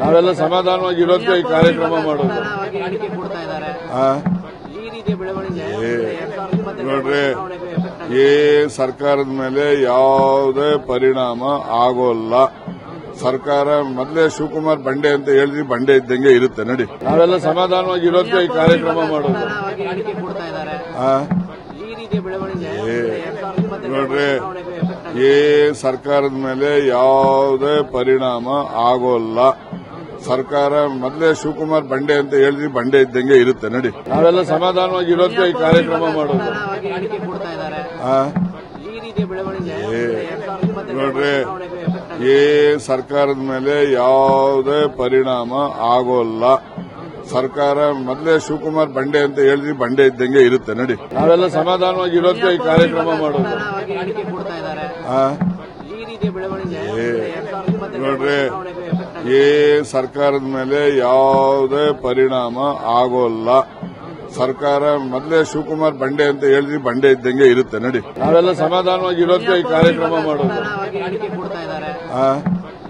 ನಾವೆಲ್ಲ ಸಮಾಧಾನವಾಗಿ ಇರೋದಕ್ಕೆ ಈ ಕಾರ್ಯಕ್ರಮ ಮಾಡೋದು. ಹೇಳಿಕೆ ಕೊಡ್ತಾ ಇದ್ದಾರೆ. ಈ ರೀತಿಯ ಬೆಳವಣಿಗೆ ನೋಡ್ರಿ, ಈ ಸರ್ಕಾರದ ಮೇಲೆ ಯಾವುದೇ ಪರಿಣಾಮ ಆಗೋಲ್ಲ. ಸರ್ಕಾರ ಮೊದಲೇ ಶಿವಕುಮಾರ್ ಬಂಡೆ ಅಂತ ಹೇಳಿದ್ವಿ, ಬಂಡೆ ಇದ್ದಂಗೆ ಇರುತ್ತೆ. ನಡಿ, ನಾವೆಲ್ಲ ಸಮಾಧಾನವಾಗಿ ಇರೋದಕ್ಕೆ ಈ ಕಾರ್ಯಕ್ರಮ ಮಾಡೋದು. ಹೇಳಿಕೆ ಕೊಡ್ತಾ ಇದ್ದಾರೆ. ಈ ರೀತಿಯ ಬೆಳವಣಿಗೆ ನೋಡ್ರಿ, ಈ ಸರ್ಕಾರದ ಮೇಲೆ ಯಾವುದೇ ಪರಿಣಾಮ ಆಗೋಲ್ಲ. ಸರ್ಕಾರ ಮೊದಲೇ ಶಿವಕುಮಾರ್ ಬಂಡೆ ಅಂತ ಹೇಳಿದ್ವಿ, ಬಂಡೆ ಇದ್ದಂಗೆ ಇರುತ್ತೆ. ನಡಿ, ನಾವೆಲ್ಲ ಸಮಾಧಾನವಾಗಿ ಇರೋದಕ್ಕೆ ಈ ಕಾರ್ಯಕ್ರಮ ಮಾಡೋದು. ಹೇಳಿಕೆ ಕೊಡ್ತಾ ಇದ್ದಾರೆ. ಈ ರೀತಿಯ ಬೆಳವಣಿಗೆ ನೋಡ್ರಿ, ಈ ಸರ್ಕಾರದ ಮೇಲೆ ಯಾವುದೇ ಪರಿಣಾಮ ಆಗೋಲ್ಲ. ಸರ್ಕಾರ ಮೊದಲೇ ಶಿವಕುಮಾರ್ ಬಂಡೆ ಅಂತ ಹೇಳಿದ್ವಿ, ಬಂಡೆ ಇದ್ದಂಗೆ ಇರುತ್ತೆ. ನಡಿ, ನಾವೆಲ್ಲ ಸಮಾಧಾನವಾಗಿ ಇರೋದಕ್ಕೆ ಈ ಕಾರ್ಯಕ್ರಮ ಮಾಡೋದು. ಹೇಳಿಕೆ ಕೊಡ್ತಾ ಇದ್ದಾರೆ. ಈ ರೀತಿಯ ಬೆಳವಣಿಗೆ ನೋಡ್ರಿ, ಈ ಸರ್ಕಾರದ ಮೇಲೆ ಯಾವುದೇ ಪರಿಣಾಮ ಆಗೋಲ್ಲ. ಸರ್ಕಾರ ಮೊದಲೇ ಶಿವಕುಮಾರ್ ಬಂಡೆ ಅಂತ ಹೇಳಿದ್ವಿ, ಬಂಡೆ ಇದ್ದಂಗೆ ಇರುತ್ತೆ. ನಡಿ, ನಾವೆಲ್ಲ ಸಮಾಧಾನವಾಗಿ ಇರೋದಕ್ಕೆ ಈ ಕಾರ್ಯಕ್ರಮ ಮಾಡೋದು. ಹೇಳಿಕೆ ಕೊಡ್ತಾ ಇದ್ದಾರೆ.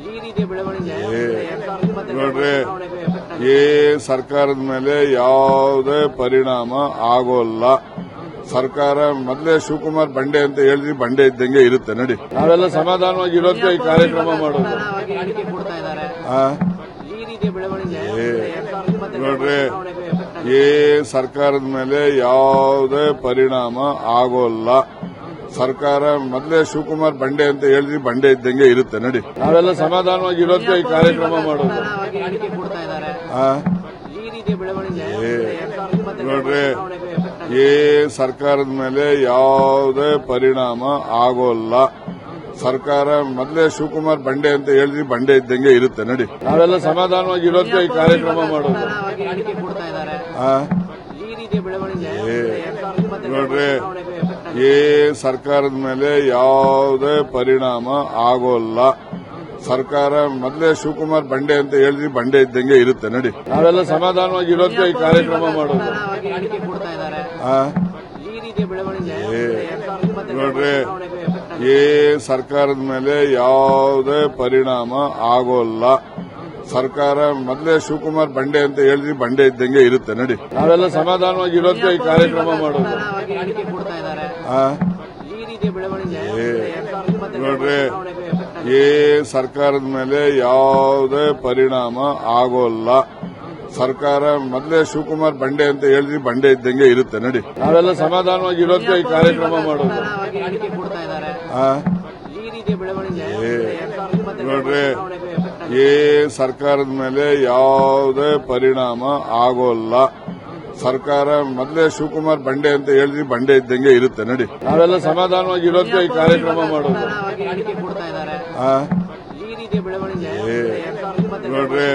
ಈ ರೀತಿಯ ಬೆಳವಣಿಗೆ ನೋಡ್ರಿ, ಈ ಸರ್ಕಾರದ ಮೇಲೆ ಯಾವುದೇ ಪರಿಣಾಮ ಆಗೋಲ್ಲ. ಸರ್ಕಾರ ಮೊದಲೇ ಶಿವಕುಮಾರ್ ಬಂಡೆ ಅಂತ ಹೇಳಿದ್ವಿ, ಬಂಡೆ ಇದ್ದಂಗೆ ಇರುತ್ತೆ. ನಡಿ, ನಾವೆಲ್ಲ ಸಮಾಧಾನವಾಗಿ ಇರೋದಕ್ಕೆ ಈ ಕಾರ್ಯಕ್ರಮ ಮಾಡೋದು. ಹೇಳಿಕೆ ಕೊಡ್ತಾ ಇದ್ದಾರೆ. ಈ ರೀತಿಯ ಬೆಳವಣಿಗೆ ನೋಡ್ರಿ, ಈ ಸರ್ಕಾರದ ಮೇಲೆ ಯಾವುದೇ ಪರಿಣಾಮ ಆಗೋಲ್ಲ. ಸರ್ಕಾರ ಮೊದಲೇ ಶಿವಕುಮಾರ್ ಬಂಡೆ ಅಂತ ಹೇಳಿದ್ವಿ, ಬಂಡೆ ಇದ್ದಂಗೆ ಇರುತ್ತೆ. ನಡಿ, ನಾವೆಲ್ಲ ಸಮಾಧಾನವಾಗಿ ಇರೋದಕ್ಕೆ ಈ ಕಾರ್ಯಕ್ರಮ ಮಾಡೋದು. ಹೇಳಿಕೆ ಕೊಡ್ತಾ ಇದ್ದಾರೆ. ಈ ರೀತಿಯ ಬೆಳವಣಿಗೆ ನೋಡ್ರಿ, ಈ ಸರ್ಕಾರದ ಮೇಲೆ ಯಾವುದೇ ಪರಿಣಾಮ ಆಗೋಲ್ಲ. ಸರ್ಕಾರ ಮೊದಲೇ ಶಿವಕುಮಾರ್ ಬಂಡೆ ಅಂತ ಹೇಳಿದ್ವಿ, ಬಂಡೆ ಇದ್ದಂಗೆ ಇರುತ್ತೆ. ನಡಿ, ನಾವೆಲ್ಲ ಸಮಾಧಾನವಾಗಿ ಇರೋದಕ್ಕೆ ಈ ಕಾರ್ಯಕ್ರಮ ಮಾಡೋದು. ಹೇಳಿಕೆ ಕೊಡ್ತಾ ಇದ್ದಾರೆ. ಈ ರೀತಿಯ ಬೆಳವಣಿಗೆ ನೋಡ್ರಿ, ಈ ಸರ್ಕಾರದ ಮೇಲೆ ಯಾವುದೇ ಪರಿಣಾಮ ಆಗೋಲ್ಲ. ಸರ್ಕಾರ ಮೊದಲೇ ಶಿವಕುಮಾರ್ ಬಂಡೆ ಅಂತ ಹೇಳಿದ್ವಿ, ಬಂಡೆ ಇದ್ದಂಗೆ ಇರುತ್ತೆ. ನಡಿ, ನಾವೆಲ್ಲ ಸಮಾಧಾನವಾಗಿ ಇರೋದಕ್ಕೆ ಈ ಕಾರ್ಯಕ್ರಮ ಮಾಡೋದು. ಹೇಳಿಕೆ ಕೊಡ್ತಾ ಇದ್ದಾರೆ. ಈ ರೀತಿಯ ಬೆಳವಣಿಗೆ ನೋಡ್ರಿ, ಈ ಸರ್ಕಾರದ ಮೇಲೆ ಯಾವುದೇ ಪರಿಣಾಮ ಆಗೋಲ್ಲ. ಸರ್ಕಾರ ಮೊದಲೇ ಶಿವಕುಮಾರ್ ಬಂಡೆ ಅಂತ ಹೇಳಿದ್ವಿ, ಬಂಡೆ ಇದ್ದಂಗೆ ಇರುತ್ತೆ. ನಡಿ, ನಾವೆಲ್ಲ ಸಮಾಧಾನವಾಗಿ ಇರೋದಕ್ಕೆ ಈ ಕಾರ್ಯಕ್ರಮ ಮಾಡೋದು. ಹೇಳಿಕೆ ಕೊಡ್ತಾ ಇದ್ದಾರೆ. ಈ ರೀತಿಯ ಬೆಳವಣಿಗೆ ನೋಡ್ರಿ, ಈ ಸರ್ಕಾರದ ಮೇಲೆ ಯಾವುದೇ ಪರಿಣಾಮ ಆಗೋಲ್ಲ. ಸರ್ಕಾರ ಮೊದಲೇ ಶಿವಕುಮಾರ್ ಬಂಡೆ ಅಂತ ಹೇಳಿದ್ವಿ, ಬಂಡೆ ಇದ್ದಂಗೆ ಇರುತ್ತೆ. ನಡಿ, ನಾವೆಲ್ಲ ಸಮಾಧಾನವಾಗಿ ಇರೋದಕ್ಕೆ ಈ ಕಾರ್ಯಕ್ರಮ ಮಾಡೋದು. ಹೇಳಿಕೆ ಕೊಡ್ತಾ ಇದ್ದಾರೆ. ಈ ರೀತಿಯ ಬೆಳವಣಿಗೆ ನೋಡ್ರಿ, ಈ ಸರ್ಕಾರದ ಮೇಲೆ ಯಾವುದೇ ಪರಿಣಾಮ ಆಗೋಲ್ಲ. ಸರ್ಕಾರ ಮೊದಲೇ ಶಿವಕುಮಾರ್ ಬಂಡೆ ಅಂತ ಹೇಳಿದ್ವಿ, ಬಂಡೆ ಇದ್ದಂಗೆ ಇರುತ್ತೆ. ನಡಿ, ನಾವೆಲ್ಲ ಸಮಾಧಾನವಾಗಿ ಇರೋದಕ್ಕೆ ಈ ಕಾರ್ಯಕ್ರಮ ಮಾಡೋದು. ಹೇಳಿಕೆ ಕೊಡ್ತಾ ಇದ್ದಾರೆ. ಈ ರೀತಿಯ ಬೆಳವಣಿಗೆ ನೋಡ್ರಿ,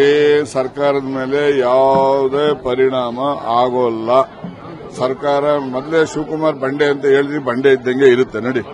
ಈ ಸರ್ಕಾರದ ಮೇಲೆ ಯಾವುದೇ ಪರಿಣಾಮ ಆಗೋಲ್ಲ. ಸರ್ಕಾರ ಮೊದಲೇ ಶಿವಕುಮಾರ್ ಬಂಡೆ ಅಂತ ಹೇಳಿದ್ವಿ, ಬಂಡೆ ಇದ್ದಂಗೆ ಇರುತ್ತೆ. ನಡಿ.